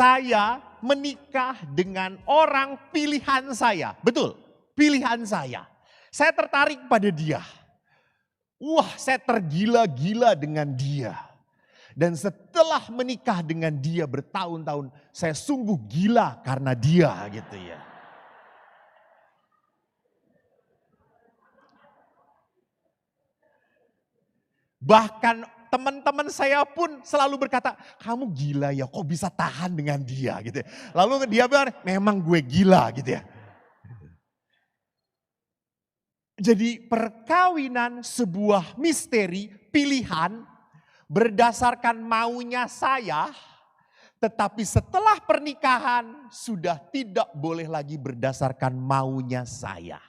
saya menikah dengan orang pilihan saya. Betul, pilihan saya. Saya tertarik pada dia. Wah, saya tergila-gila dengan dia. Dan setelah menikah dengan dia bertahun-tahun, saya sungguh gila karena dia gitu ya. Bahkan teman-teman saya pun selalu berkata, kamu gila ya, kok bisa tahan dengan dia gitu ya. Lalu dia bilang, memang gue gila gitu ya. Jadi perkawinan sebuah misteri, pilihan berdasarkan maunya saya, tetapi setelah pernikahan sudah tidak boleh lagi berdasarkan maunya saya.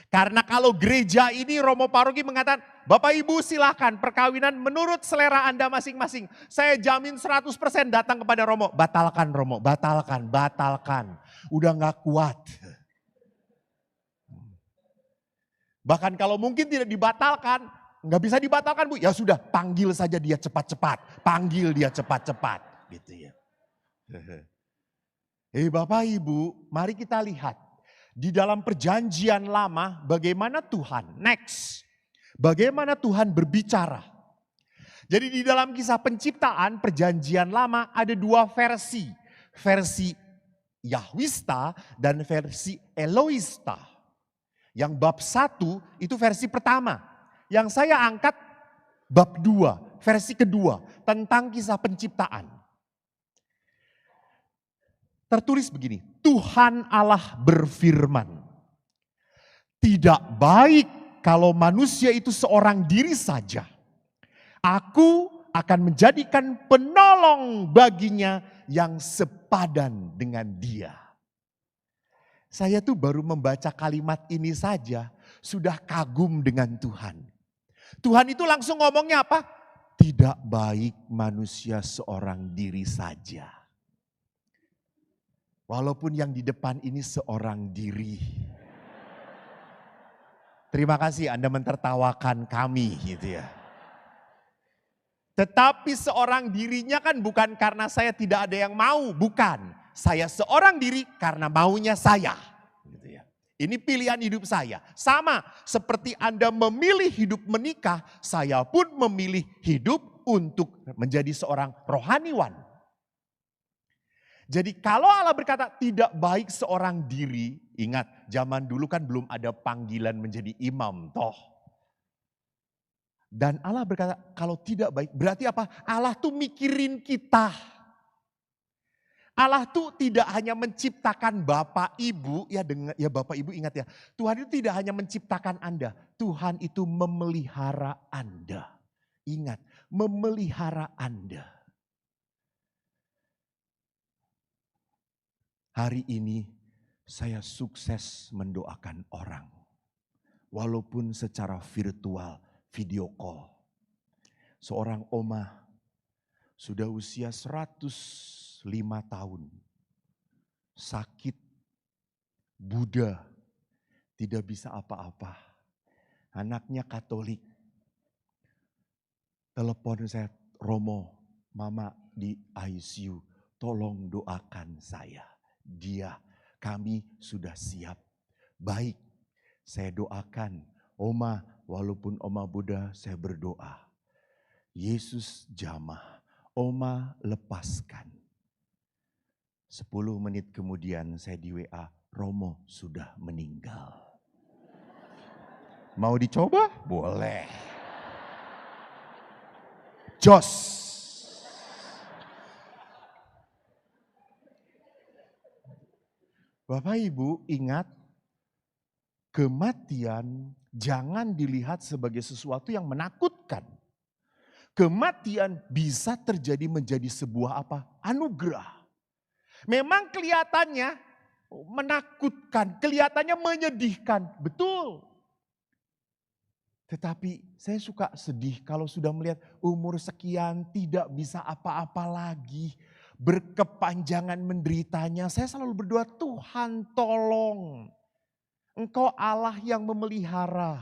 Karena kalau gereja ini Romo Paroki mengatakan, Bapak Ibu silakan perkawinan menurut selera Anda masing-masing. Saya jamin 100% datang kepada Romo. Batalkan Romo, batalkan. Udah gak kuat. Bahkan kalau mungkin tidak dibatalkan, nggak bisa dibatalkan Bu. Ya sudah, panggil saja dia cepat-cepat. Panggil dia cepat-cepat. Gitu ya. Bapak Ibu, mari kita lihat. Di dalam perjanjian lama bagaimana Tuhan, bagaimana Tuhan berbicara. Jadi di dalam kisah penciptaan perjanjian lama ada dua versi. Versi Yahwista dan versi Eloista. Yang bab 1 itu versi pertama. Yang saya angkat bab 2, versi kedua tentang kisah penciptaan. Tertulis begini, Tuhan Allah berfirman, tidak baik kalau manusia itu seorang diri saja. Aku akan menjadikan penolong baginya yang sepadan dengan dia. Saya tuh baru membaca kalimat ini saja sudah kagum dengan Tuhan. Tuhan itu langsung ngomongnya apa? Tidak baik manusia seorang diri saja. Walaupun yang di depan ini seorang diri. Terima kasih Anda mentertawakan kami gitu ya. Tetapi seorang dirinya kan bukan karena saya tidak ada yang mau, bukan. Saya seorang diri karena maunya saya. Gitu ya. Ini pilihan hidup saya. Sama seperti Anda memilih hidup menikah, saya pun memilih hidup untuk menjadi seorang rohaniwan. Jadi kalau Allah berkata tidak baik seorang diri, ingat zaman dulu kan belum ada panggilan menjadi imam toh. Dan Allah berkata kalau tidak baik berarti apa? Allah tuh mikirin kita. Allah tuh tidak hanya menciptakan Bapak Ibu, ya Bapak Ibu ingat ya. Tuhan itu tidak hanya menciptakan Anda, Tuhan itu memelihara Anda. Ingat, memelihara Anda. Hari ini saya sukses mendoakan orang. Walaupun secara virtual, video call. Seorang oma sudah usia 105 tahun. Sakit, Buddha, tidak bisa apa-apa. Anaknya Katolik. Telepon saya, Romo, Mama di ICU, tolong doakan saya. Kami sudah siap. Baik, saya doakan. Oma, walaupun Oma Buddha, saya berdoa. Yesus jamah, Oma lepaskan. 10 menit kemudian saya di WA, Romo sudah meninggal. Mau dicoba? Boleh. Jos. Bapak Ibu ingat, kematian jangan dilihat sebagai sesuatu yang menakutkan. Kematian bisa terjadi menjadi sebuah apa? Anugerah. Memang kelihatannya menakutkan, kelihatannya menyedihkan, betul. Tetapi saya suka sedih kalau sudah melihat umur sekian tidak bisa apa-apa lagi. Berkepanjangan menderitanya, saya selalu berdoa, Tuhan tolong. Engkau Allah yang memelihara.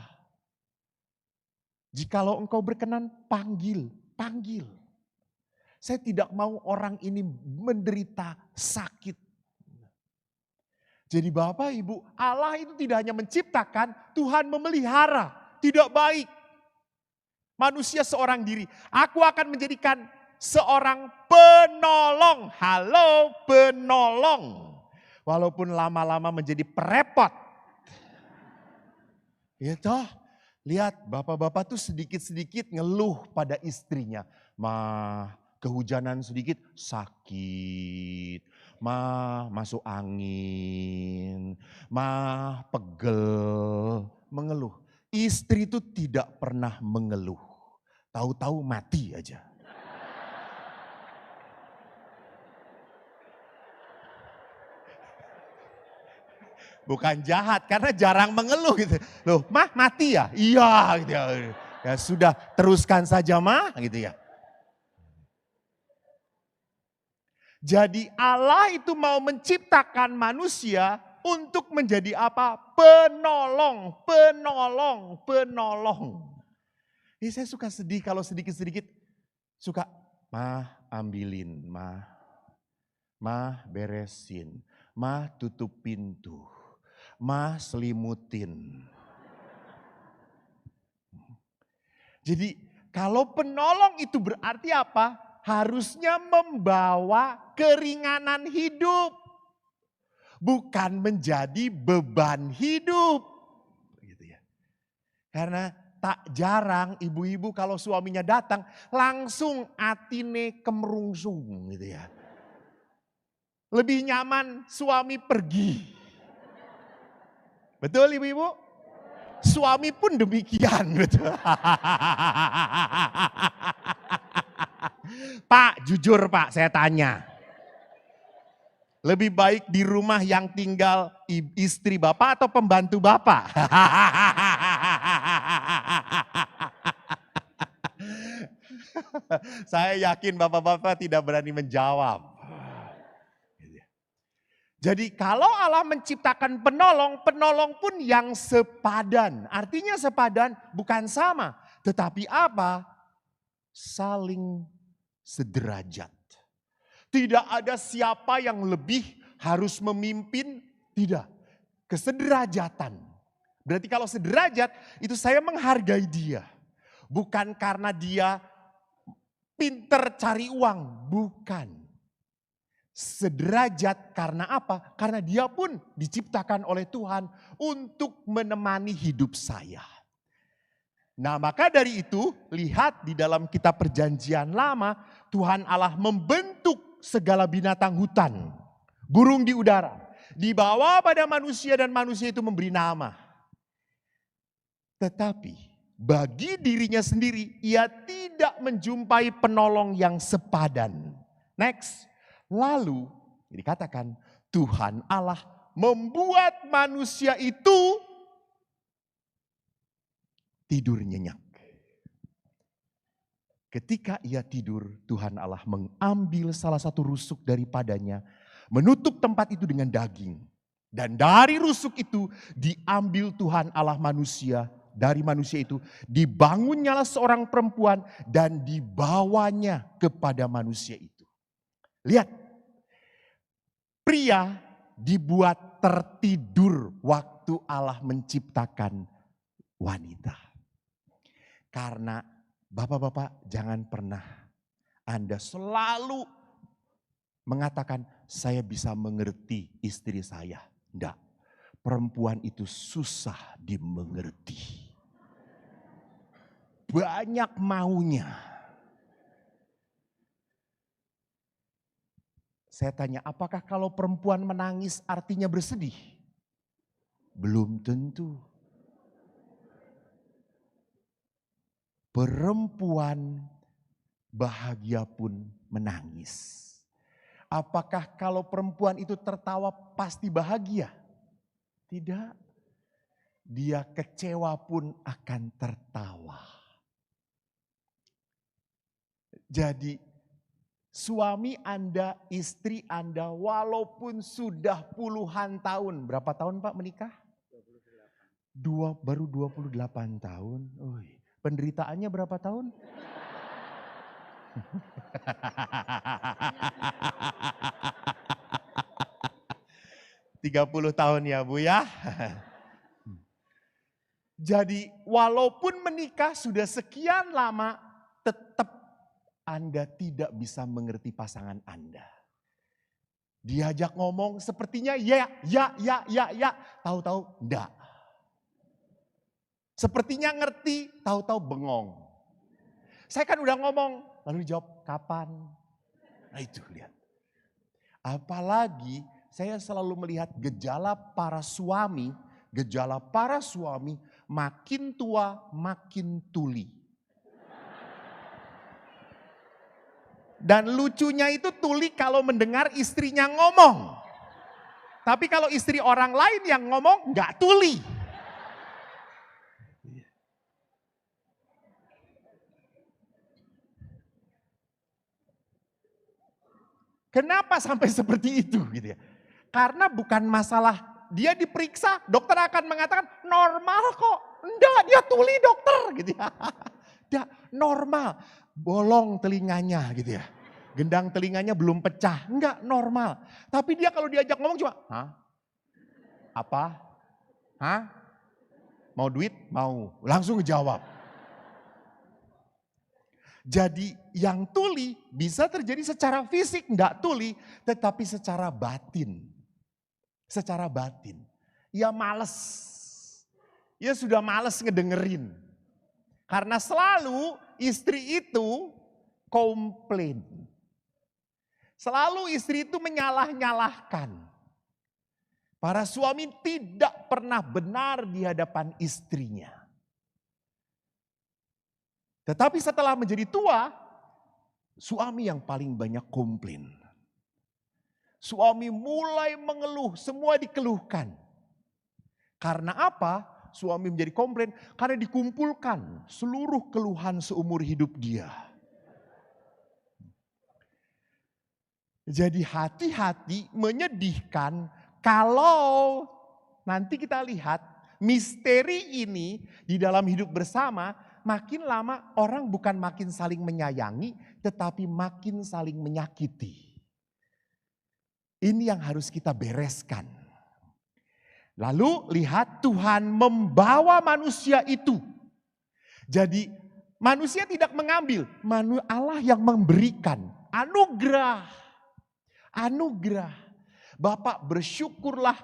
Jikalau engkau berkenan, panggil. Saya tidak mau orang ini menderita sakit. Jadi Bapak Ibu, Allah itu tidak hanya menciptakan, Tuhan memelihara. Tidak baik. Manusia seorang diri. Aku akan menjadikan seorang penolong. Halo, penolong. Walaupun lama-lama menjadi perepot. Ya toh, lihat bapak-bapak tuh sedikit-sedikit ngeluh pada istrinya. Kehujanan sedikit sakit. Masuk angin. Pegel. Mengeluh. Istri itu tidak pernah mengeluh. Tahu-tahu mati aja. Bukan jahat karena jarang mengeluh gitu. Loh, mah mati ya? Iya gitu ya. Ya sudah, teruskan saja mah gitu ya. Jadi Allah itu mau menciptakan manusia untuk menjadi apa? Penolong, penolong, penolong. Ini saya suka sedih kalau sedikit-sedikit suka, ambilin, beresin, tutup pintu, selimutin. Jadi kalau penolong itu berarti apa? Harusnya membawa keringanan hidup. Bukan menjadi beban hidup. Gitu ya. Karena tak jarang ibu-ibu kalau suaminya datang langsung atine kemerungsung gitu ya. Lebih nyaman suami pergi. Betul ibu-ibu? Suami pun demikian. Betul. Pak, jujur Pak, saya tanya. Lebih baik di rumah yang tinggal istri Bapak atau pembantu Bapak? Saya yakin Bapak-bapak tidak berani menjawab. Jadi kalau Allah menciptakan penolong, penolong pun yang sepadan. Artinya sepadan bukan sama, tetapi apa? Saling sederajat. Tidak ada siapa yang lebih harus memimpin, tidak. Kesederajatan. Berarti kalau sederajat itu saya menghargai dia. Bukan karena dia pinter cari uang, bukan. Sederajat karena apa? Karena dia pun diciptakan oleh Tuhan untuk menemani hidup saya. Nah maka dari itu lihat di dalam kitab perjanjian lama Tuhan Allah membentuk segala binatang hutan, burung di udara. Dibawa pada manusia dan manusia itu memberi nama. Tetapi bagi dirinya sendiri ia tidak menjumpai penolong yang sepadan. Next. Lalu dikatakan Tuhan Allah membuat manusia itu tidur nyenyak. Ketika ia tidur, Tuhan Allah mengambil salah satu rusuk daripadanya, menutup tempat itu dengan daging. Dan dari rusuk itu diambil Tuhan Allah manusia, dari manusia itu dibangunnyalah seorang perempuan dan dibawanya kepada manusia itu. Lihat. Pria dibuat tertidur waktu Allah menciptakan wanita. Karena bapak-bapak jangan pernah Anda selalu mengatakan saya bisa mengerti istri saya. Enggak, perempuan itu susah dimengerti. Banyak maunya. Saya tanya, apakah kalau perempuan menangis artinya bersedih? Belum tentu. Perempuan bahagia pun menangis. Apakah kalau perempuan itu tertawa pasti bahagia? Tidak. Dia kecewa pun akan tertawa. Jadi suami Anda, istri Anda walaupun sudah puluhan tahun. Berapa tahun Pak menikah? 28. Baru 28 tahun. Penderitaannya berapa tahun? ...30 tahun ya Bu ya. Jadi walaupun menikah sudah sekian lama, tetap Anda tidak bisa mengerti pasangan Anda. Diajak ngomong sepertinya ya, tahu-tahu enggak. Sepertinya ngerti, tahu-tahu bengong. Saya kan udah ngomong, lalu dijawab kapan? Nah itu lihat. Apalagi saya selalu melihat gejala para suami makin tua makin tuli. Dan lucunya itu tuli kalau mendengar istrinya ngomong. Tapi kalau istri orang lain yang ngomong nggak tuli. Kenapa sampai seperti itu gitu ya? Karena bukan masalah dia diperiksa, dokter akan mengatakan normal kok. Enggak, dia tuli dokter gitu ya. Dia normal, bolong telinganya gitu ya. Gendang telinganya belum pecah, enggak normal. Tapi dia kalau diajak ngomong cuma, hah? Apa? Hah? Mau duit? Mau. Langsung jawab. Jadi yang tuli bisa terjadi secara fisik, enggak tuli, tetapi secara batin. Secara batin. Ya males. Ya sudah males ngedengerin. Karena selalu istri itu komplain. Selalu istri itu menyalah-nyalahkan. Para suami tidak pernah benar di hadapan istrinya. Tetapi setelah menjadi tua, suami yang paling banyak komplain. Suami mulai mengeluh, semua dikeluhkan. Karena apa? Suami menjadi komplain karena dikumpulkan seluruh keluhan seumur hidup dia. Jadi hati-hati, menyedihkan kalau nanti kita lihat misteri ini di dalam hidup bersama, makin lama orang bukan makin saling menyayangi, tetapi makin saling menyakiti. Ini yang harus kita bereskan. Lalu lihat Tuhan membawa manusia itu. Jadi manusia tidak mengambil, Allah yang memberikan anugerah. Anugerah. Bapak bersyukurlah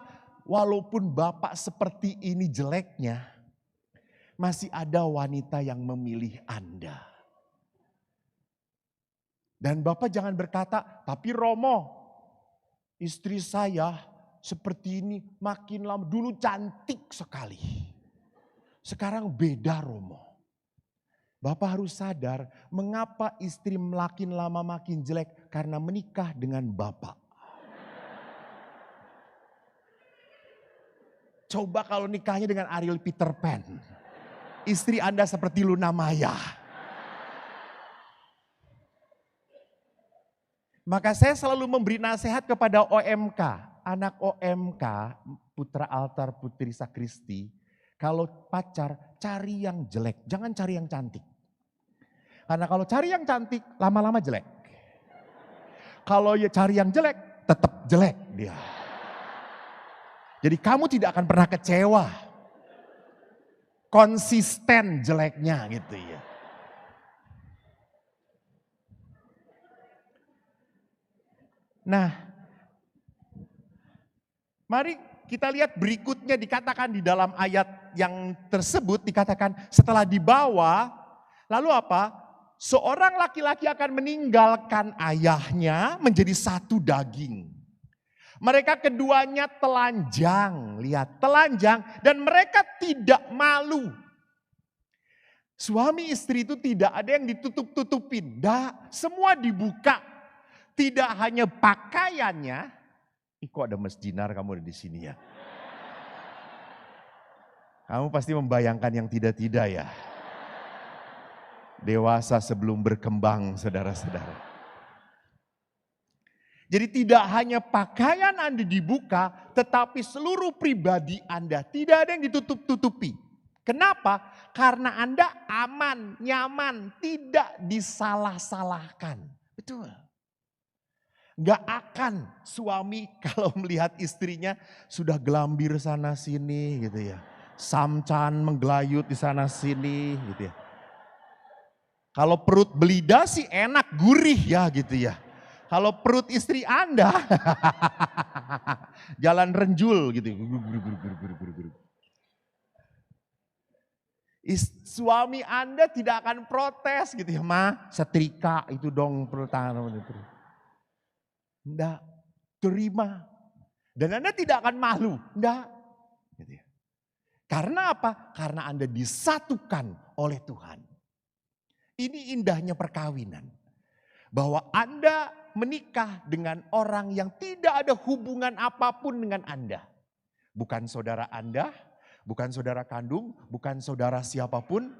walaupun Bapak seperti ini jeleknya, masih ada wanita yang memilih Anda. Dan Bapak jangan berkata, tapi Romo, istri saya seperti ini makin lama, dulu cantik sekali. Sekarang beda Romo. Bapak harus sadar mengapa istri makin lama makin jelek, karena menikah dengan Bapak. Coba kalau nikahnya dengan Ariel Peter Pan. Istri Anda seperti Luna Maya. Maka saya selalu memberi nasihat kepada OMK. Anak OMK, Putra Altar Putri Sakristi. Kalau pacar cari yang jelek, jangan cari yang cantik. Karena kalau cari yang cantik lama-lama jelek. Kalau ya cari yang jelek tetap jelek dia. Jadi kamu tidak akan pernah kecewa. Konsisten jeleknya gitu ya. Nah, mari kita lihat berikutnya dikatakan di dalam ayat yang tersebut, dikatakan setelah dibawa, lalu apa? Seorang laki-laki akan meninggalkan ayahnya menjadi satu daging. Mereka keduanya telanjang, lihat telanjang, dan mereka tidak malu. Suami istri itu tidak ada yang ditutup-tutupin, semua dibuka. Tidak hanya pakaiannya, kok ada Mas Dinar kamu ada di sini ya. Kamu pasti membayangkan yang tidak-tidak ya. Dewasa sebelum berkembang saudara-saudara. Jadi tidak hanya pakaian Anda dibuka, tetapi seluruh pribadi Anda tidak ada yang ditutup-tutupi. Kenapa? Karena Anda aman, nyaman, tidak disalah-salahkan. Betul. Gak akan suami kalau melihat istrinya sudah gelambir sana sini gitu ya. Samcan menggelayut di sana sini gitu ya. Kalau perut belida sih enak, gurih ya gitu ya. Kalau perut istri Anda jalan renjul gitu. Suami Anda tidak akan protes gitu ya. Setrika itu dong perut tangan. Enggak, terima. Dan Anda tidak akan malu. Enggak. Gitu ya. Karena apa? Karena Anda disatukan oleh Tuhan. Ini indahnya perkawinan. Bahwa Anda menikah dengan orang yang tidak ada hubungan apapun dengan Anda. Bukan saudara Anda, bukan saudara kandung, bukan saudara siapapun.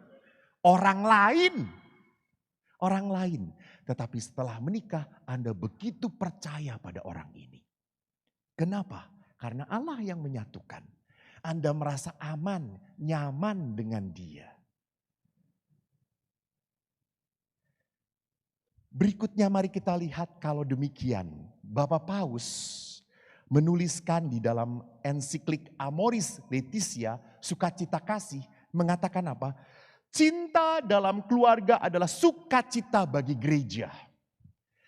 Orang lain. Orang lain. Tetapi setelah menikah Anda begitu percaya pada orang ini. Kenapa? Karena Allah yang menyatukan. Anda merasa aman, nyaman dengan dia. Berikutnya mari kita lihat kalau demikian. Bapak Paus menuliskan di dalam ensiklik Amoris Laetitia, sukacita kasih, mengatakan apa? Cinta dalam keluarga adalah sukacita bagi gereja.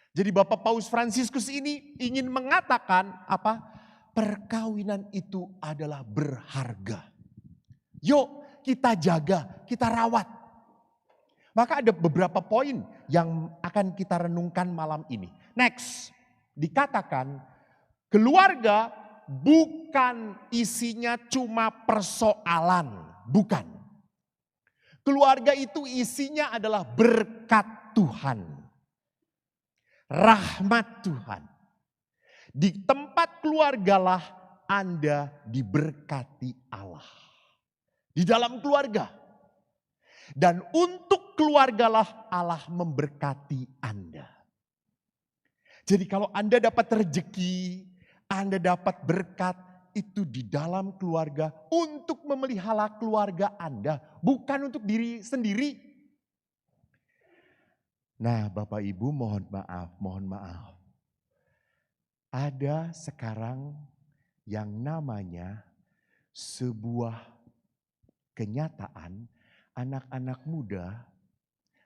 Jadi Bapak Paus Fransiskus ini ingin mengatakan apa? Perkawinan itu adalah berharga. Yuk kita jaga, kita rawat. Maka ada beberapa poin yang akan kita renungkan malam ini. Next, dikatakan keluarga bukan isinya cuma persoalan, bukan. Keluarga itu isinya adalah berkat Tuhan. Rahmat Tuhan. Di tempat keluargalah Anda diberkati Allah. Di dalam keluarga. Dan untuk keluargalah Allah memberkati Anda. Jadi kalau Anda dapat rezeki, Anda dapat berkat, itu di dalam keluarga untuk memelihara keluarga Anda, bukan untuk diri sendiri. Nah, Bapak Ibu mohon maaf. Ada sekarang yang namanya sebuah kenyataan anak-anak muda,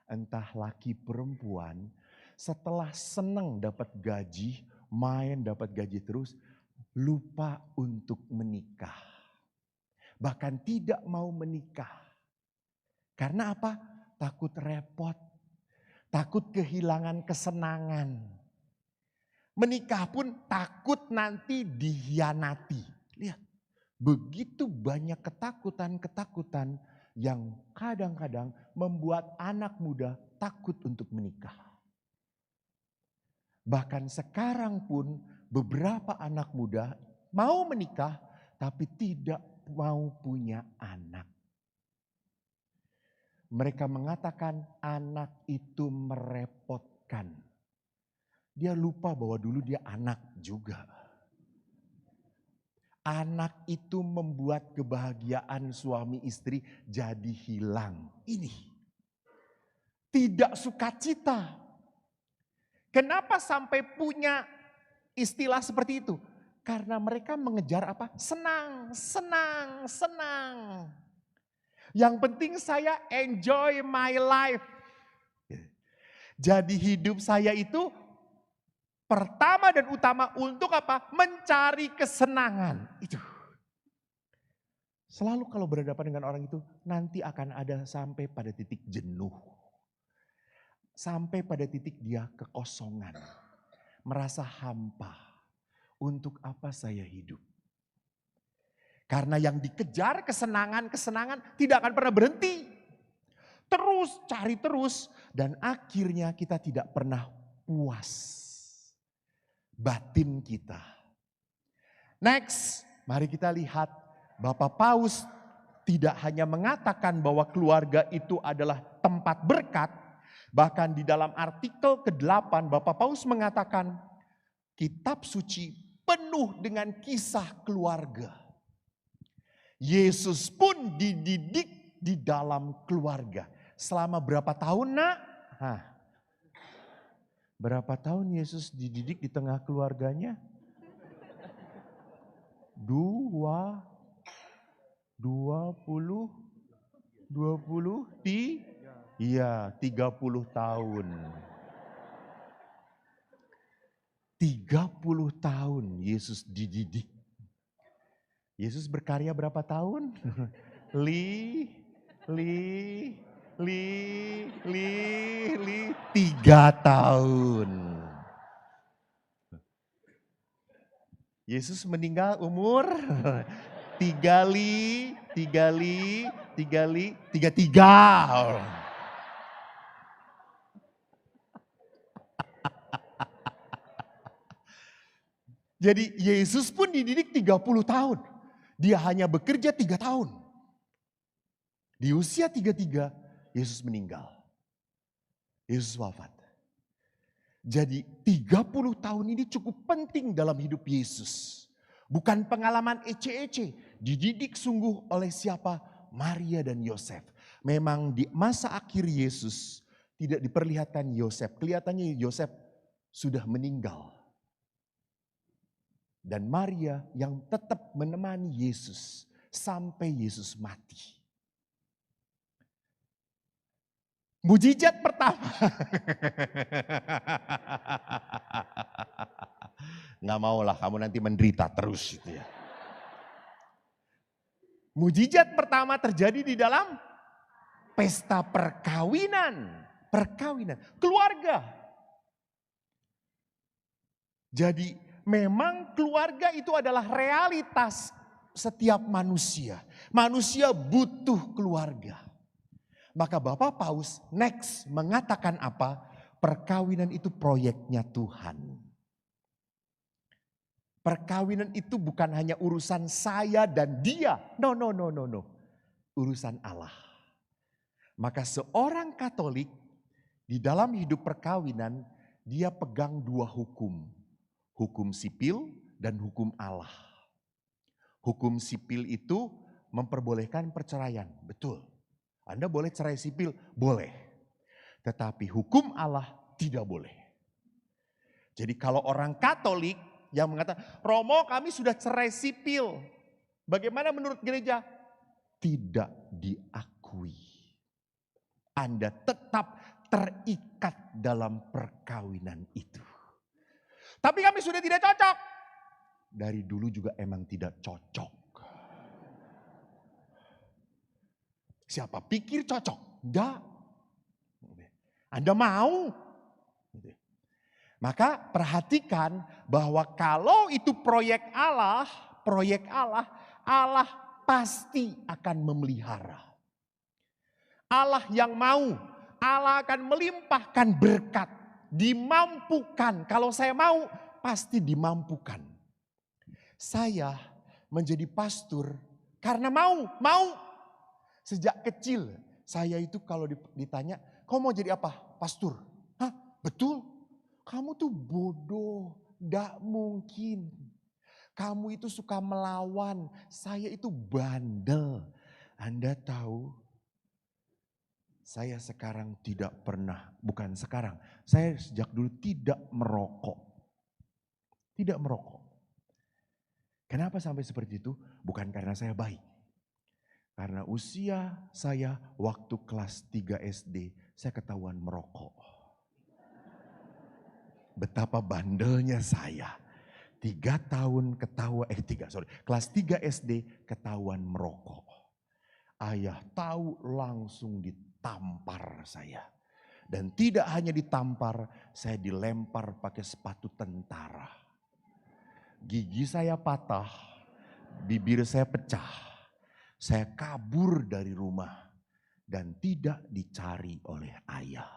entah laki perempuan, setelah senang dapat gaji, main dapat gaji terus, lupa untuk menikah. Bahkan tidak mau menikah. Karena apa? Takut repot. Takut kehilangan kesenangan. Menikah pun takut nanti dihianati. Lihat, begitu banyak ketakutan-ketakutan yang kadang-kadang membuat anak muda takut untuk menikah. Bahkan sekarang pun beberapa anak muda mau menikah tapi tidak mau punya anak. Mereka mengatakan anak itu merepotkan. Dia lupa bahwa dulu dia anak juga. Anak itu membuat kebahagiaan suami istri jadi hilang. Ini tidak sukacita. Kenapa sampai punya istilah seperti itu? Karena mereka mengejar apa? Senang. Yang penting saya enjoy my life. Jadi hidup saya itu pertama dan utama untuk apa? Mencari kesenangan. Itu. Selalu kalau berhadapan dengan orang itu nanti akan ada sampai pada titik jenuh. Sampai pada titik dia kekosongan. Merasa hampa. Untuk apa saya hidup? Karena yang dikejar kesenangan tidak akan pernah berhenti. Terus cari terus dan akhirnya kita tidak pernah puas. Batin kita. Next, mari kita lihat Bapak Paus tidak hanya mengatakan bahwa keluarga itu adalah tempat berkat. Bahkan di dalam artikel ke-8 Bapak Paus mengatakan kitab suci penuh dengan kisah keluarga. Yesus pun dididik di dalam keluarga. Selama berapa tahun, Nak? Berapa tahun Yesus dididik di tengah keluarganya? 30 tahun. 30 tahun Yesus dididik. Yesus berkarya berapa tahun? 3 tahun. Yesus meninggal umur 33. Jadi Yesus pun dididik 30 tahun. Dia hanya bekerja 3 tahun. Di usia 33, Yesus meninggal. Yesus wafat. Jadi 30 tahun ini cukup penting dalam hidup Yesus. Bukan pengalaman ece-ece. Dididik sungguh oleh siapa? Maria dan Yosef. Memang di masa akhir Yesus tidak diperlihatkan Yosef. Kelihatannya Yosef sudah meninggal. Dan Maria yang tetap menemani Yesus sampai Yesus mati. Mujizat pertama. Nggak maulah kamu nanti menderita terus gitu ya. Mujizat pertama terjadi di dalam pesta perkawinan. Keluarga. Jadi memang keluarga itu adalah realitas setiap manusia. Manusia butuh keluarga. Maka Bapak Paus next mengatakan apa? Perkawinan itu proyeknya Tuhan. Perkawinan itu bukan hanya urusan saya dan dia. No. Urusan Allah. Maka seorang Katolik di dalam hidup perkawinan dia pegang 2 hukum. Hukum sipil dan hukum Allah. Hukum sipil itu memperbolehkan perceraian, betul. Anda boleh cerai sipil, boleh. Tetapi hukum Allah tidak boleh. Jadi kalau orang Katolik yang mengatakan, Romo kami sudah cerai sipil. Bagaimana menurut gereja? Tidak diakui. Anda tetap terikat dalam perkawinan itu. Tapi kami sudah tidak cocok. Dari dulu juga emang tidak cocok. Siapa pikir cocok? Enggak. Anda mau. Maka perhatikan bahwa kalau itu proyek Allah, Allah pasti akan memelihara. Allah yang mau, Allah akan melimpahkan berkat. Dimampukan, kalau saya mau pasti dimampukan. Saya menjadi pastor karena mau. Sejak kecil saya itu kalau ditanya, kau mau jadi apa? Pastor. Hah? Betul? Kamu tuh bodoh, gak mungkin. Kamu itu suka melawan, saya itu bandel. Anda tahu? Saya sekarang tidak pernah, bukan sekarang, saya sejak dulu tidak merokok. Tidak merokok. Kenapa sampai seperti itu? Bukan karena saya baik. Karena usia saya waktu kelas 3 SD, saya ketahuan merokok. Betapa bandelnya saya. 3 tahun kelas 3 SD ketahuan merokok. Ayah tahu langsung ditampar saya. Dan tidak hanya ditampar, saya dilempar pakai sepatu tentara. Gigi saya patah, bibir saya pecah. Saya kabur dari rumah dan tidak dicari oleh ayah.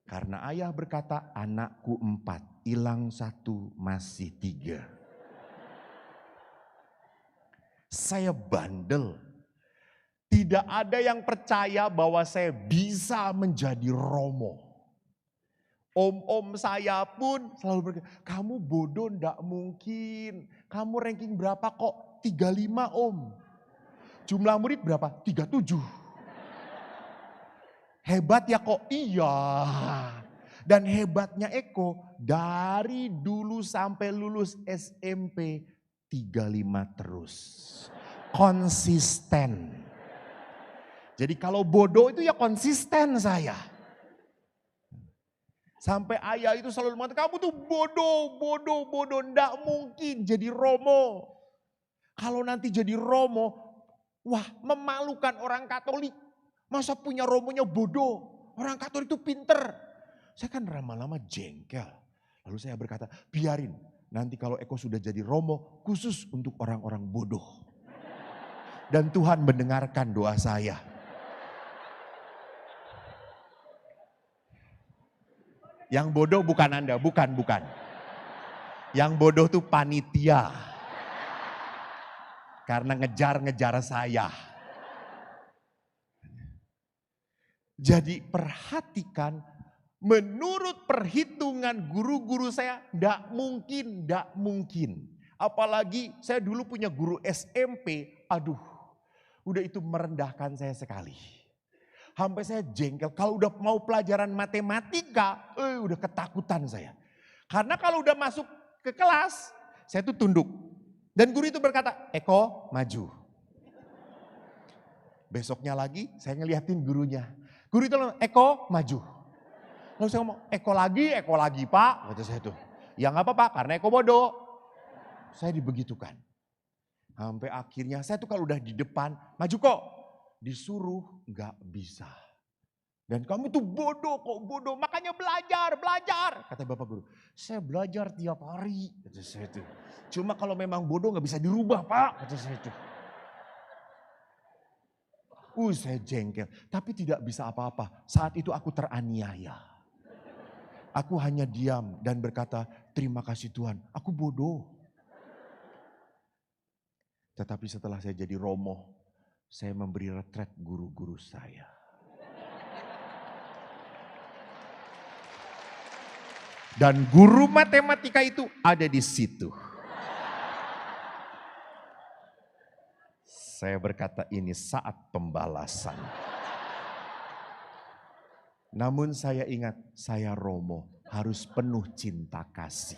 Karena ayah berkata, anakku 4, hilang 1, masih 3. Saya bandel. Tidak ada yang percaya bahwa saya bisa menjadi Romo. Om-om saya pun selalu berkata, kamu bodoh ndak mungkin. Kamu ranking berapa kok? 35 om. Jumlah murid berapa? 37. Hebat ya kok? Iya. Dan hebatnya Eko, dari dulu sampai lulus SMP 35 terus. Konsisten. Jadi kalau bodoh itu ya konsisten saya. Sampai ayah itu selalu mengatakan, kamu tuh bodoh. Nggak mungkin jadi Romo. Kalau nanti jadi Romo, wah memalukan orang Katolik. Masa punya Romonya bodoh. Orang Katolik itu pinter. Saya kan lama-lama jengkel. Lalu saya berkata, biarin. Nanti kalau Eko sudah jadi Romo, khusus untuk orang-orang bodoh. Dan Tuhan mendengarkan doa saya. Yang bodoh bukan Anda, bukan. Yang bodoh tuh panitia. Karena ngejar saya. Jadi perhatikan, menurut perhitungan guru-guru saya, ndak mungkin. Apalagi saya dulu punya guru SMP, aduh, udah itu merendahkan saya sekali. Sampai saya jengkel, kalau udah mau pelajaran matematika, udah ketakutan saya. Karena kalau udah masuk ke kelas, saya tuh tunduk. Dan guru itu berkata, Eko maju. Besoknya lagi saya ngeliatin gurunya. Guru itu bilang, Eko maju. Lalu saya ngomong, Eko lagi pak. Kata saya tuh, ya gak apa-apa karena Eko bodoh. Saya dibegitukan. Sampai akhirnya saya tuh kalau udah di depan, maju kok. Disuruh gak bisa. Dan kamu tuh bodoh, makanya belajar. Kata bapak guru, saya belajar tiap hari. Kata saya tuh. Cuma kalau memang bodoh gak bisa dirubah pak. Kata saya tuh. Saya jengkel, tapi tidak bisa apa-apa. Saat itu aku teraniaya. Aku hanya diam dan berkata, terima kasih Tuhan, aku bodoh. Tetapi setelah saya jadi Romo, saya memberi retret guru-guru saya. Dan guru matematika itu ada di situ. Saya berkata ini saat pembalasan. Namun saya ingat saya Romo harus penuh cinta kasih.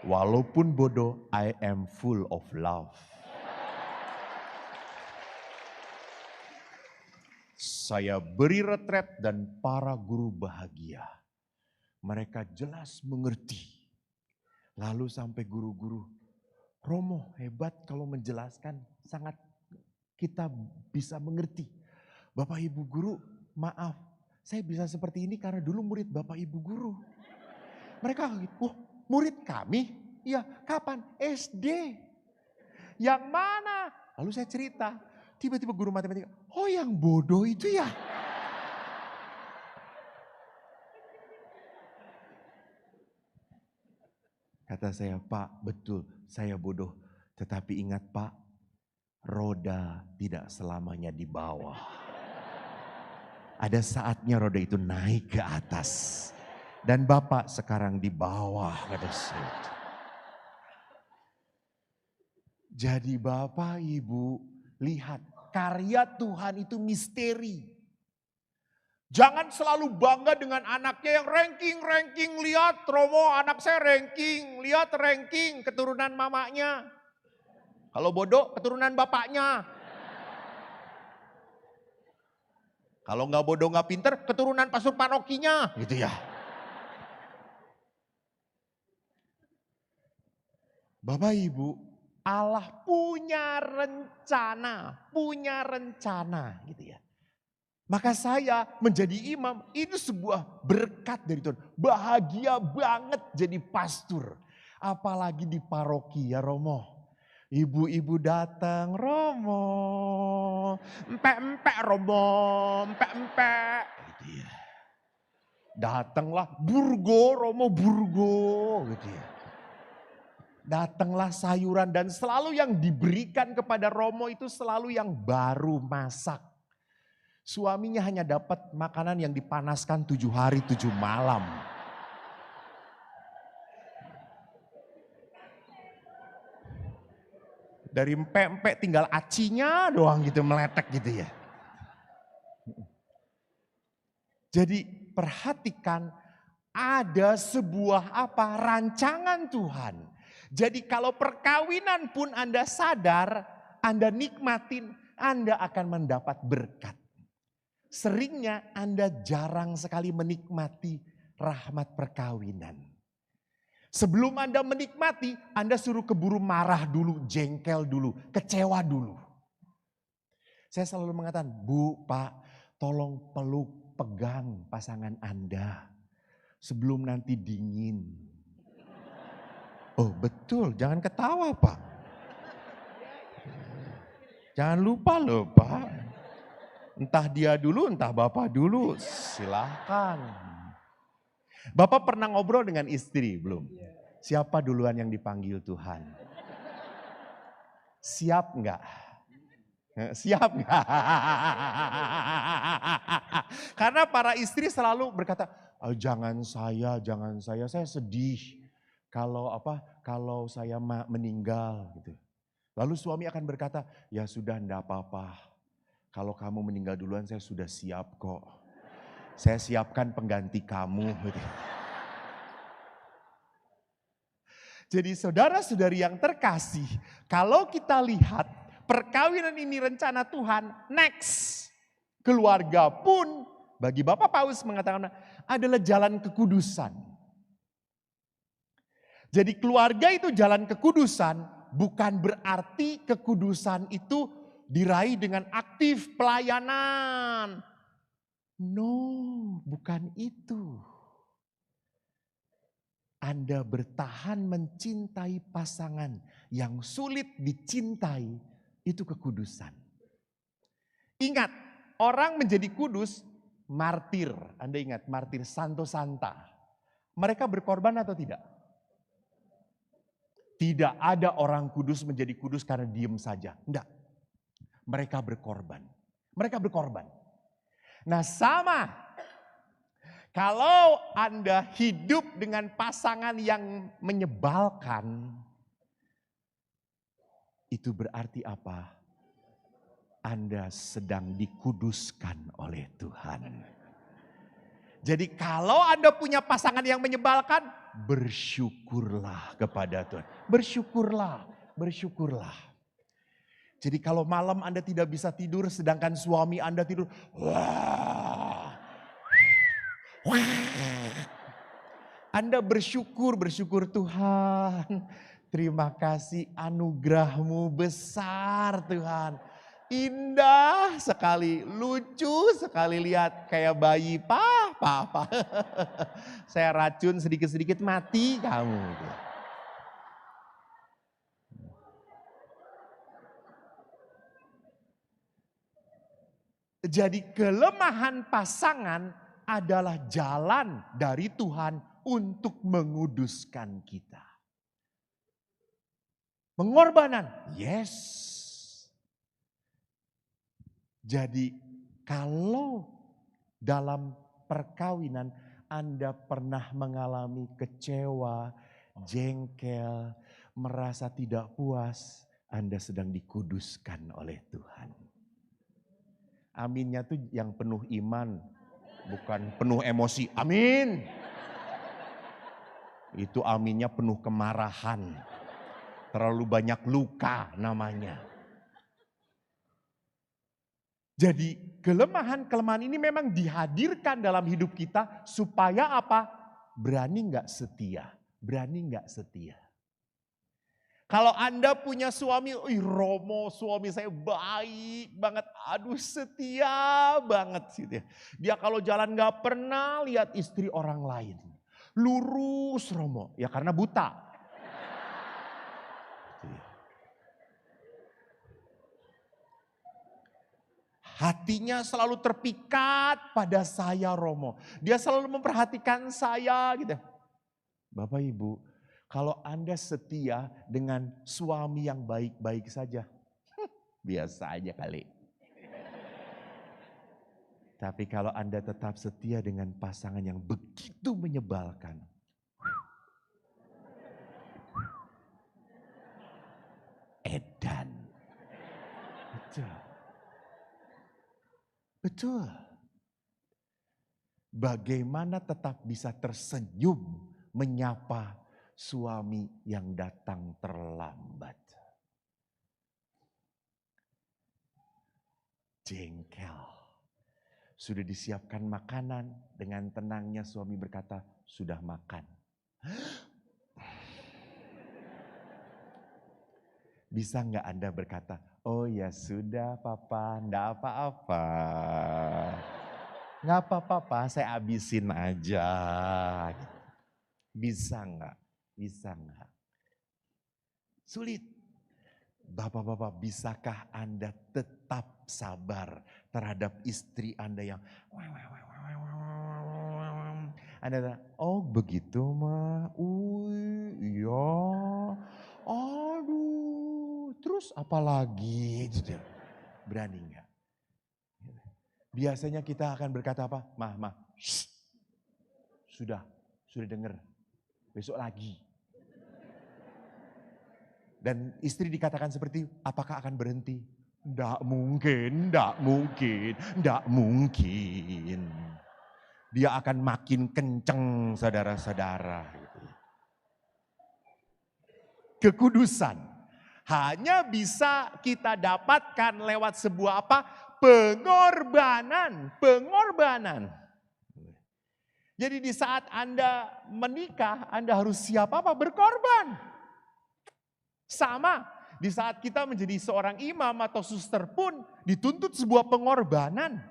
Walaupun bodoh, I am full of love. Saya beri retret dan para guru bahagia. Mereka jelas mengerti. Lalu sampai guru-guru, Romo hebat kalau menjelaskan, sangat kita bisa mengerti. Bapak Ibu Guru, maaf, saya bisa seperti ini karena dulu murid Bapak Ibu Guru. Mereka gitu, murid kami? Iya, kapan? SD. Yang mana? Lalu saya cerita, tiba-tiba guru matematika, oh yang bodoh itu ya? Kata saya, Pak, betul saya bodoh. Tetapi ingat Pak, roda tidak selamanya di bawah. Ada saatnya roda itu naik ke atas. Dan Bapak sekarang di bawah, kata saya. Jadi Bapak Ibu lihat, karya Tuhan itu misteri. Jangan selalu bangga dengan anaknya yang ranking. Lihat Romo anak saya ranking. Lihat ranking keturunan mamanya. Kalau bodoh keturunan bapaknya. Kalau nggak bodoh nggak pinter keturunan pastor parokinya. Gitu ya. Bapak Ibu, Allah punya rencana gitu ya. Maka saya menjadi imam, itu sebuah berkat dari Tuhan. Bahagia banget jadi pastor. Apalagi di paroki ya Romo. Ibu-ibu datang, Romo. Empek-empek Romo, empek-empek. Gitu ya. Datanglah burgo, Romo burgo. Gitu ya. Datanglah sayuran dan selalu yang diberikan kepada Romo itu selalu yang baru masak. Suaminya hanya dapat makanan yang dipanaskan 7 hari 7 malam. Dari empek-empek tinggal acinya doang gitu meletek gitu ya. Jadi perhatikan ada sebuah rancangan Tuhan. Jadi kalau perkawinan pun Anda sadar, Anda nikmatin, Anda akan mendapat berkat. Seringnya Anda jarang sekali menikmati rahmat perkawinan. Sebelum Anda menikmati, Anda suruh keburu marah dulu, jengkel dulu, kecewa dulu. Saya selalu mengatakan, Bu, Pak, tolong peluk, pegang pasangan Anda. Sebelum nanti dingin. Oh betul, jangan ketawa Pak. Jangan lupa loh Pak. Entah dia dulu, entah Bapak dulu, silahkan. Bapak pernah ngobrol dengan istri belum? Siapa duluan yang dipanggil Tuhan? Siap enggak? Siap enggak? Karena para istri selalu berkata, oh, jangan saya sedih. Kalau saya meninggal gitu. Lalu suami akan berkata, ya sudah enggak apa-apa. Kalau kamu meninggal duluan saya sudah siap kok. Saya siapkan pengganti kamu. Gitu. Jadi saudara-saudari yang terkasih, kalau kita lihat perkawinan ini rencana Tuhan, next. Keluarga pun bagi Bapak Paus mengatakan adalah jalan kekudusan. Jadi keluarga itu jalan kekudusan, bukan berarti kekudusan itu diraih dengan aktif pelayanan. No, bukan itu. Anda bertahan mencintai pasangan yang sulit dicintai, itu kekudusan. Ingat, orang menjadi kudus, martir. Anda ingat, martir Santo Santa. Mereka berkorban atau tidak? Tidak ada orang kudus menjadi kudus karena diem saja. Enggak. Mereka berkorban. Mereka berkorban. Nah sama, kalau Anda hidup dengan pasangan yang menyebalkan, itu berarti apa? Anda sedang dikuduskan oleh Tuhan. Jadi kalau Anda punya pasangan yang menyebalkan, bersyukurlah kepada Tuhan. Bersyukurlah, bersyukurlah. Jadi kalau malam Anda tidak bisa tidur sedangkan suami Anda tidur, wah. Anda bersyukur Tuhan. Terima kasih anugerah-Mu besar Tuhan. Indah sekali, lucu sekali lihat kayak bayi, Pak. Saya racun sedikit-sedikit mati kamu. Jadi kelemahan pasangan adalah jalan dari Tuhan untuk menguduskan kita. Pengorbanan, yes. Jadi kalau dalam perkawinan Anda pernah mengalami kecewa, jengkel, merasa tidak puas, Anda sedang dikuduskan oleh Tuhan. Aminnya tuh yang penuh iman, bukan penuh emosi. Amin. Itu aminnya penuh kemarahan. Terlalu banyak luka namanya. Jadi kelemahan-kelemahan ini memang dihadirkan dalam hidup kita supaya apa? Berani nggak setia? Berani nggak setia? Kalau Anda punya suami, Romo suami saya baik banget, aduh setia banget gitu ya. Dia kalau jalan gak pernah lihat istri orang lain. Lurus Romo, ya karena buta. Hatinya selalu terpikat pada saya Romo. Dia selalu memperhatikan saya gitu. Bapak Ibu, kalau Anda setia dengan suami yang baik-baik saja, biasa aja kali. Tapi kalau Anda tetap setia dengan pasangan yang begitu menyebalkan, edan. Betul. Betul. Bagaimana tetap bisa tersenyum menyapa suami yang datang terlambat. Jengkel. Sudah disiapkan makanan, dengan tenangnya suami berkata, sudah makan. Bisa nggak Anda berkata, oh ya sudah papa, enggak apa-apa. Nggak apa-apa, saya habisin aja. Bisa nggak? Bisa nggak? Sulit. Bapak-bapak, bisakah Anda tetap sabar terhadap istri Anda yang Anda, oh begitu mah, iya, aduh, terus apa lagi? Berani nggak? Biasanya kita akan berkata apa? Mah, sudah dengar, besok lagi. Dan istri dikatakan seperti, apakah akan berhenti? Nggak mungkin. Dia akan makin kenceng, saudara-saudara. Kekudusan hanya bisa kita dapatkan lewat sebuah apa? Pengorbanan. Jadi di saat Anda menikah, Anda harus siap apa? Berkorban. Sama, di saat kita menjadi seorang imam atau suster pun dituntut sebuah pengorbanan.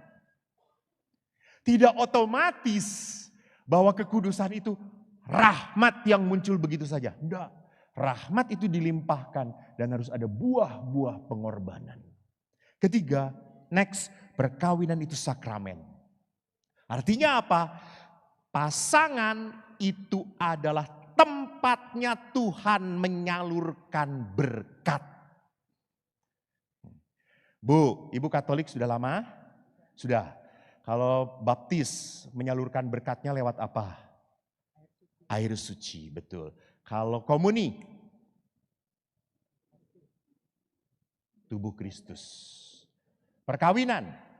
Tidak otomatis bahwa kekudusan itu rahmat yang muncul begitu saja. Enggak, rahmat itu dilimpahkan dan harus ada buah-buah pengorbanan. Ketiga, next, perkawinan itu sakramen. Artinya apa? Pasangan itu adalah tempatnya Tuhan menyalurkan berkat. Bu, Ibu Katolik sudah lama? Sudah. Kalau baptis menyalurkan berkatnya lewat apa? Air suci, betul. Kalau komuni? Tubuh Kristus. Perkawinan?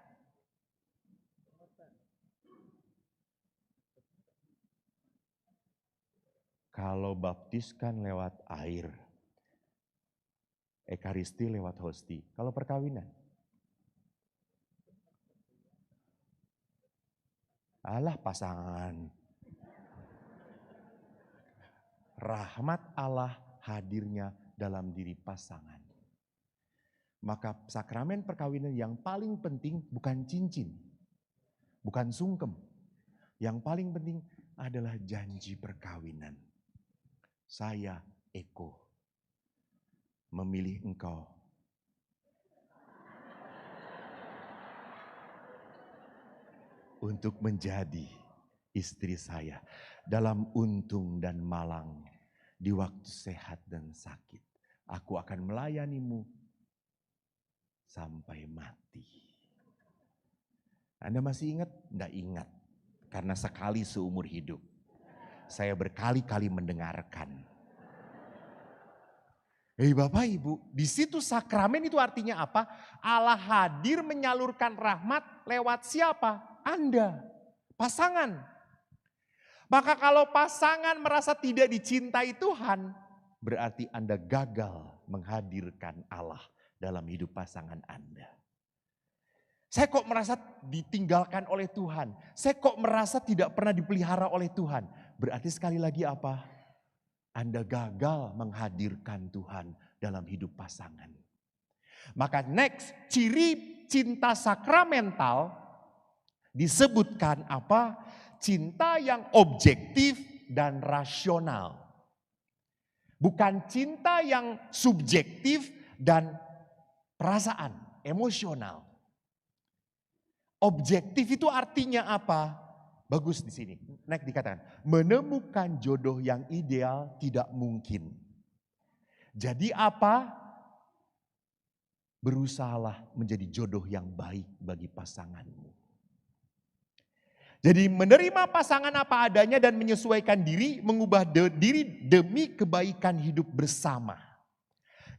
Kalau baptis kan lewat air. Ekaristi lewat hosti. Kalau perkawinan? Allah pasangan. Rahmat Allah hadirnya dalam diri pasangan. Maka sakramen perkawinan yang paling penting bukan cincin. Bukan sungkem. Yang paling penting adalah janji perkawinan. Saya, Eko, memilih engkau untuk menjadi istri saya dalam untung dan malang, di waktu sehat dan sakit. Aku akan melayanimu sampai mati. Anda masih ingat? Tidak ingat, karena sekali seumur hidup. Saya berkali-kali mendengarkan. Bapak Ibu, di situ sakramen itu artinya apa? Allah hadir menyalurkan rahmat lewat siapa? Anda, pasangan. Maka kalau pasangan merasa tidak dicintai Tuhan, berarti Anda gagal menghadirkan Allah dalam hidup pasangan Anda. Saya kok merasa ditinggalkan oleh Tuhan. Saya kok merasa tidak pernah dipelihara oleh Tuhan. Berarti sekali lagi apa? Anda gagal menghadirkan Tuhan dalam hidup pasangan. Maka next, ciri cinta sakramental disebutkan apa? Cinta yang objektif dan rasional. Bukan cinta yang subjektif dan perasaan, emosional. Objektif itu artinya apa? Bagus di sini. Next dikatakan, menemukan jodoh yang ideal tidak mungkin. Jadi apa? Berusahalah menjadi jodoh yang baik bagi pasanganmu. Jadi menerima pasangan apa adanya dan menyesuaikan diri, mengubah diri demi kebaikan hidup bersama.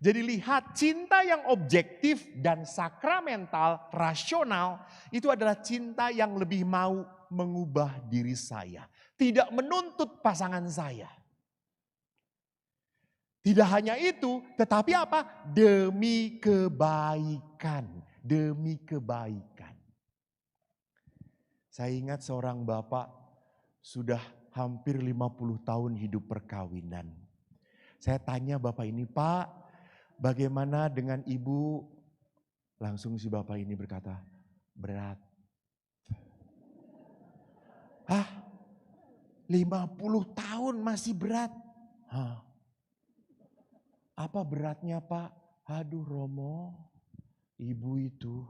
Jadi lihat, cinta yang objektif dan sakramental, rasional, itu adalah cinta yang lebih mau mengubah diri saya. Tidak menuntut pasangan saya. Tidak hanya itu, tetapi apa? Demi kebaikan. Demi kebaikan. Saya ingat seorang bapak sudah hampir 50 tahun hidup perkawinan. Saya tanya bapak ini, Pak, bagaimana dengan ibu? Langsung si bapak ini berkata, berat. Hah? 50 tahun masih berat? Hah? Apa beratnya, Pak? Aduh Romo, ibu itu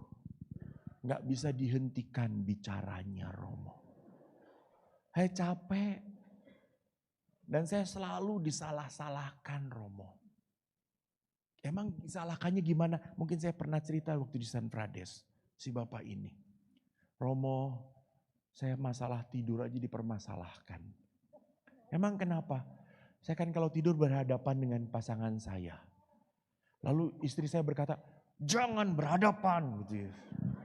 gak bisa dihentikan bicaranya Romo. Saya capek. Dan saya selalu disalah-salahkan Romo. Emang disalahkannya gimana? Mungkin saya pernah cerita waktu di San Frades. Si bapak ini. Romo, saya masalah tidur aja dipermasalahkan. Emang kenapa? Saya kan kalau tidur berhadapan dengan pasangan saya. Lalu istri saya berkata, jangan berhadapan gitu ya.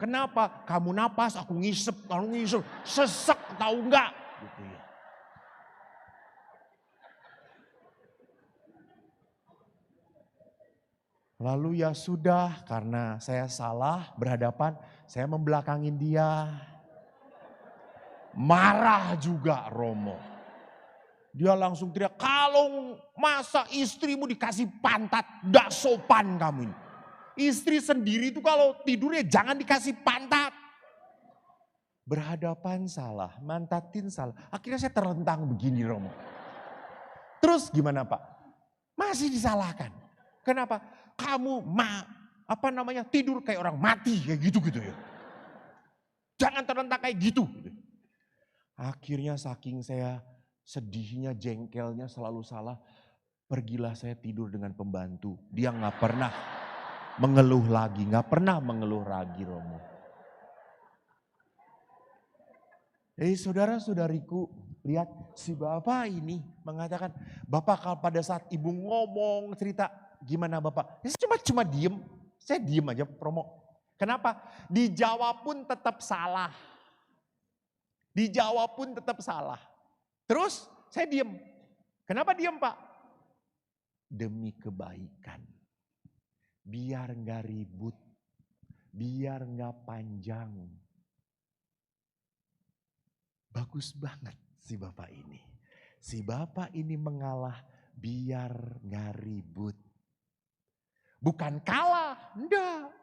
Kenapa? Kamu napas, aku ngisep, kamu ngisep, sesek tahu enggak? Gitu ya. Lalu ya sudah, karena saya salah berhadapan, saya membelakangin dia. Marah juga Romo. Dia langsung teriak, kalau masa istrimu dikasih pantat, gak sopan kamu ini. Istri sendiri itu kalau tidurnya jangan dikasih pantat. Berhadapan salah, mantatin salah. Akhirnya saya terlentang begini Romo. Terus gimana Pak? Masih disalahkan. Kenapa? Kamu tidur kayak orang mati kayak gitu ya. Jangan terlentang kayak gitu. Akhirnya saking saya sedihnya, jengkelnya selalu salah. Pergilah saya tidur dengan pembantu. Dia gak pernah mengeluh lagi. Gak pernah mengeluh lagi Romo. Saudara-saudariku, lihat si bapak ini mengatakan, Bapak kalau pada saat ibu ngomong cerita, gimana Bapak? Saya cuma diem, saya diem aja Romo. Kenapa? Dijawab pun tetap salah. Dijawab pun tetap salah. Terus saya diem. Kenapa diem Pak? Demi kebaikan. Biar gak ribut. Biar gak panjang. Bagus banget si bapak ini. Si bapak ini mengalah biar gak ribut. Bukan kalah, enggak.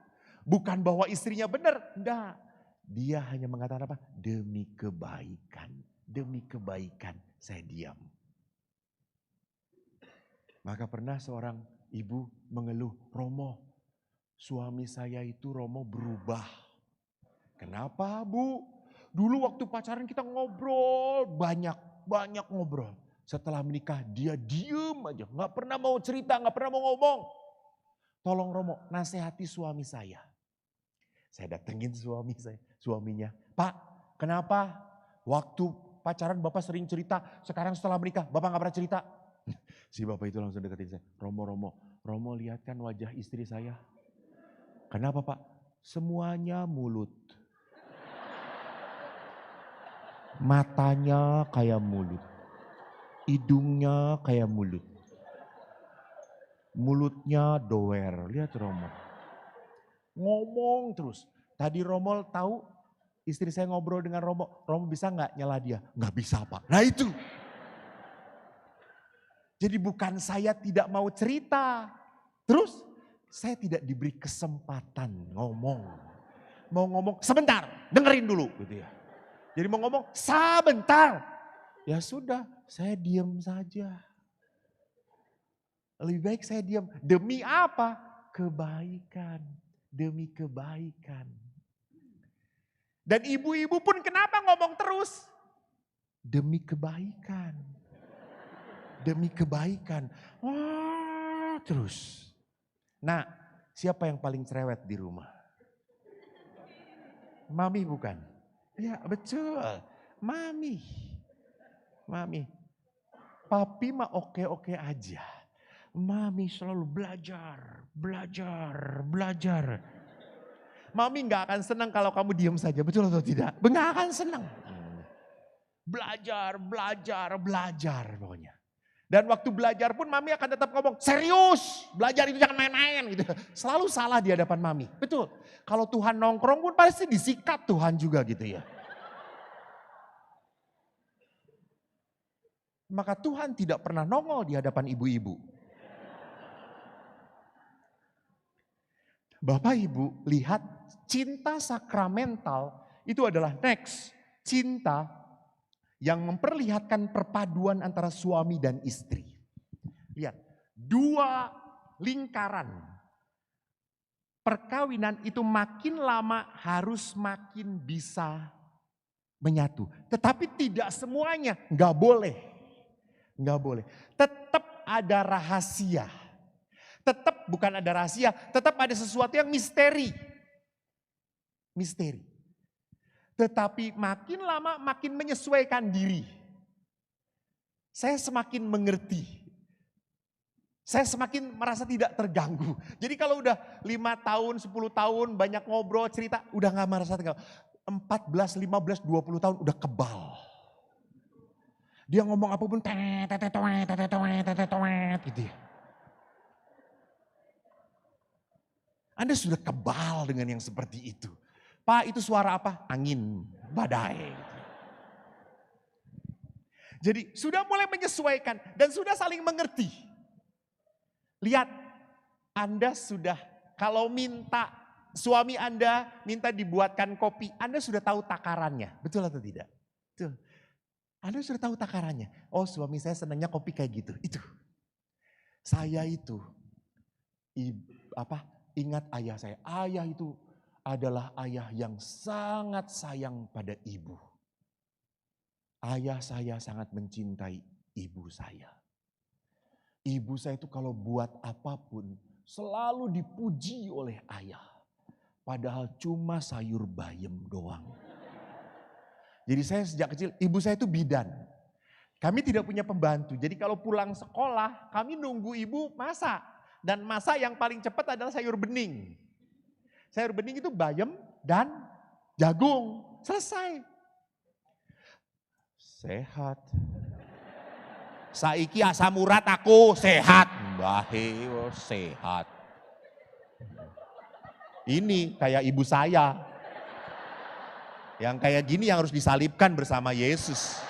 Bukan bahwa istrinya benar, enggak. Dia hanya mengatakan apa? Demi kebaikan. Demi kebaikan saya diam. Maka pernah seorang ibu mengeluh, Romo, suami saya itu Romo berubah. Kenapa Bu? Dulu waktu pacaran kita ngobrol, banyak ngobrol. Setelah menikah dia diem aja, gak pernah mau cerita, gak pernah mau ngomong. Tolong Romo, nasihati suami saya. Saya datengin suaminya. Pak, kenapa waktu pacaran Bapak sering cerita, sekarang setelah menikah Bapak gak pernah cerita? Si Bapak itu langsung deketin saya. Romo lihat kan wajah istri saya. Kenapa Pak? Semuanya mulut. Matanya kayak mulut. Hidungnya kayak mulut. Mulutnya doer. Lihat Romo. Ngomong terus. Tadi Romo tahu istri saya ngobrol dengan Romo. Romo bisa gak nyela dia? Gak bisa Pak. Nah itu. Jadi bukan saya tidak mau cerita. Terus saya tidak diberi kesempatan ngomong. Mau ngomong sebentar, dengerin dulu gitu ya. Jadi mau ngomong sebentar. Ya sudah, saya diam saja. Lebih baik saya diam. Demi apa? Kebaikan. Demi kebaikan. Dan ibu-ibu pun kenapa ngomong terus? Demi kebaikan. Demi kebaikan. Wah, terus. Nah, siapa yang paling cerewet di rumah? Mami bukan? Ya betul, Mami. Papi mah oke-oke aja. Mami selalu belajar. Mami nggak akan senang kalau kamu diam saja, betul atau tidak? Nggak akan senang. Belajar pokoknya. Dan waktu belajar pun mami akan tetap ngomong, serius, belajar itu jangan main-main gitu. Selalu salah di hadapan mami, betul. Kalau Tuhan nongkrong pun pasti disikat Tuhan juga gitu ya. Maka Tuhan tidak pernah nongol di hadapan ibu-ibu. Bapak Ibu lihat cinta sakramental itu adalah next. Cinta yang memperlihatkan perpaduan antara suami dan istri. Lihat, dua lingkaran perkawinan itu makin lama harus makin bisa menyatu. Tetapi tidak semuanya, nggak boleh. Tetap ada rahasia. Tetap bukan ada rahasia, tetap ada sesuatu yang misteri. Tetapi makin lama makin menyesuaikan diri. Saya semakin mengerti. Saya semakin merasa tidak terganggu. Jadi kalau udah 5 tahun, 10 tahun banyak ngobrol, cerita, udah gak merasa terganggu. 14, 15, 20 tahun udah kebal. Dia ngomong apapun, gitu ya. Anda sudah kebal dengan yang seperti itu. Pak, itu suara apa? Angin, badai. Jadi sudah mulai menyesuaikan dan sudah saling mengerti. Lihat, Anda sudah kalau minta suami Anda minta dibuatkan kopi, Anda sudah tahu takarannya, betul atau tidak? Betul. Anda sudah tahu takarannya. Oh, suami saya senangnya kopi kayak gitu. Itu. Saya itu ingat ayah saya. Ayah itu adalah ayah yang sangat sayang pada ibu. Ayah saya sangat mencintai ibu saya. Ibu saya itu kalau buat apapun selalu dipuji oleh ayah. Padahal cuma sayur bayam doang. Jadi saya sejak kecil, ibu saya itu bidan. Kami tidak punya pembantu. Jadi kalau pulang sekolah, kami nunggu ibu masak. Dan masak yang paling cepat adalah sayur bening. Sayur bening itu bayam dan jagung. Selesai. Sehat. Saiki asam urat aku sehat. Bahe sehat. Ini kayak ibu saya. Yang kayak gini yang harus disalibkan bersama Yesus.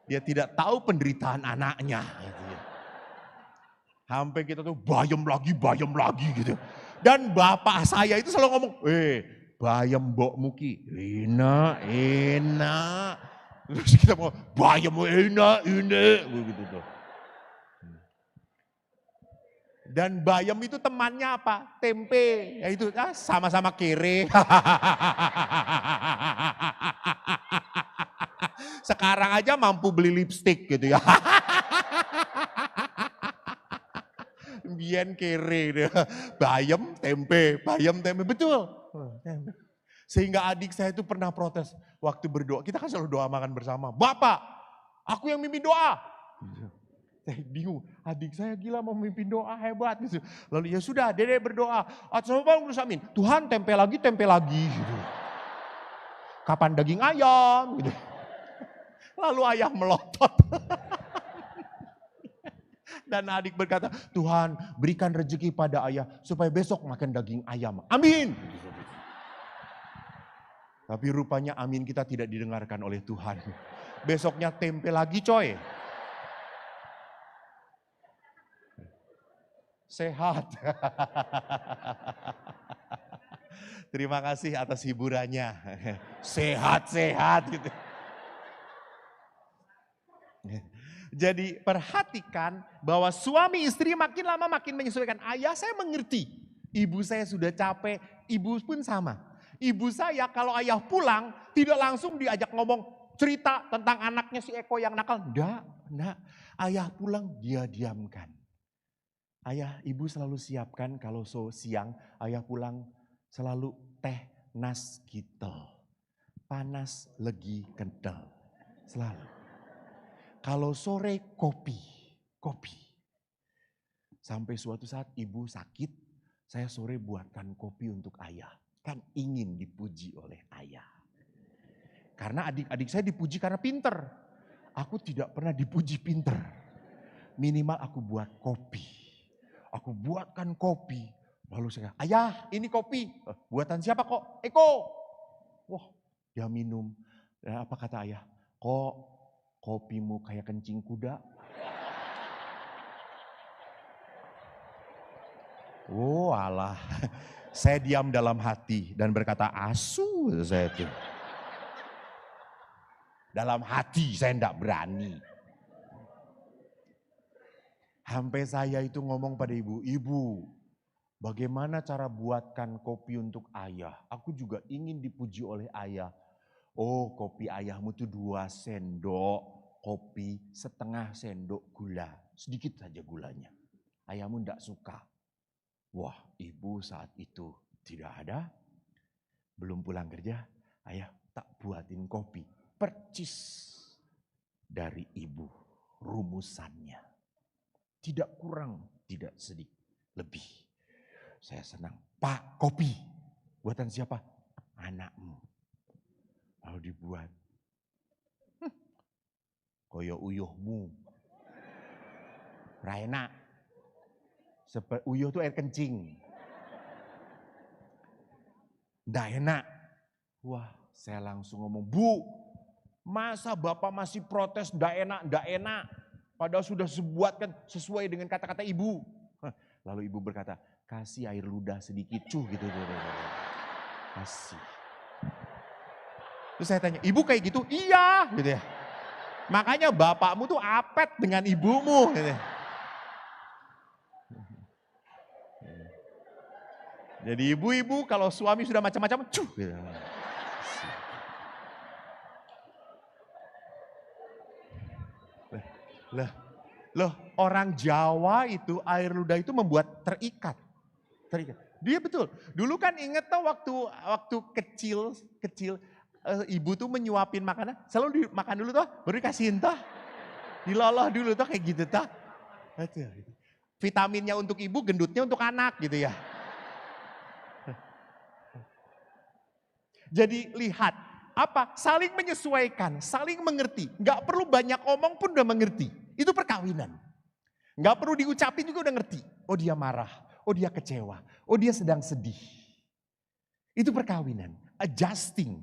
Dia tidak tahu penderitaan anaknya. Gitu ya. Sampai kita tuh bayam lagi gitu. Dan bapak saya itu selalu ngomong, bayam mbok muki, enak. Terus kita mau bayam enak, begitu tuh. Dan bayam itu temannya apa? Tempe, ya itu sama-sama kere. Sekarang aja mampu beli lipstik gitu ya. Bian kere deh. Bayam tempe, betul. Sehingga adik saya itu pernah protes waktu berdoa. Kita kan selalu doa makan bersama. Bapak, aku yang mimpin doa. Saya bingung, adik saya gila mau mimpin doa hebat gitu. Lalu ya sudah, Dede berdoa. Amin. Tuhan tempe lagi gitu. Kapan daging ayam gitu. Lalu ayah melotot. Dan adik berkata, Tuhan berikan rezeki pada ayah supaya besok makan daging ayam. Amin. Tapi rupanya amin kita tidak didengarkan oleh Tuhan. Besoknya tempe lagi coy. Sehat. Terima kasih atas hiburannya. Sehat gitu. Jadi perhatikan bahwa suami istri makin lama makin menyesuaikan. Ayah saya mengerti, ibu saya sudah capek, ibu pun sama. Ibu saya kalau ayah pulang tidak langsung diajak ngomong cerita tentang anaknya si Eko yang nakal. Enggak. Ayah pulang dia diamkan. Ibu selalu siapkan kalau siang ayah pulang selalu teh nas gitu. Panas legi kental. Selalu. Kalau sore kopi. Sampai suatu saat ibu sakit, saya sore buatkan kopi untuk ayah. Kan ingin dipuji oleh ayah. Karena adik-adik saya dipuji karena pinter. Aku tidak pernah dipuji pinter. Minimal aku buat kopi. Aku buatkan kopi. Lalu saya, ayah ini kopi. Buatan siapa kok? Eko. Wah, dia minum. Dan apa kata ayah? Kok kopimu kayak kencing kuda? Oh alah, saya diam dalam hati dan berkata asu saya itu. Dalam hati saya enggak berani. Sampai saya itu ngomong pada ibu, ibu bagaimana cara buatkan kopi untuk ayah? Aku juga ingin dipuji oleh ayah. Oh kopi ayahmu itu 2 sendok kopi, setengah sendok gula. Sedikit saja gulanya. Ayahmu enggak suka. Wah ibu saat itu tidak ada, belum pulang kerja, ayah tak buatin kopi. Percis dari ibu rumusannya. Tidak kurang, tidak sedikit, lebih. Saya senang, Pak kopi, buatan siapa? Anakmu. Lalu dibuat, koyo uyuhmu. Raina. Uyuh itu air kencing. Nggak enak. Wah saya langsung ngomong, Bu masa Bapak masih protes nggak enak. Padahal sudah dibuatkan sesuai dengan kata-kata ibu. Lalu ibu berkata, kasih air ludah sedikit gitu. Kasih. Terus saya tanya, ibu kayak gitu? Iya gitu ya. Makanya bapakmu tuh apet dengan ibumu gitu ya. Jadi ibu-ibu kalau suami sudah macam-macam, gitu. Loh, orang Jawa itu air ludah itu membuat terikat. Dia betul. Dulu kan inget tuh waktu kecil ibu tuh menyuapin makanan, selalu dimakan dulu tuh, baru dikasihin tuh. Diloloh dulu tuh kayak gitu tuh. Vitaminnya untuk ibu, gendutnya untuk anak gitu ya. Jadi lihat, apa? Saling menyesuaikan, saling mengerti. Gak perlu banyak omong pun udah mengerti. Itu perkawinan. Gak perlu diucapin juga udah ngerti. Oh dia marah, oh dia kecewa, oh dia sedang sedih. Itu perkawinan, adjusting.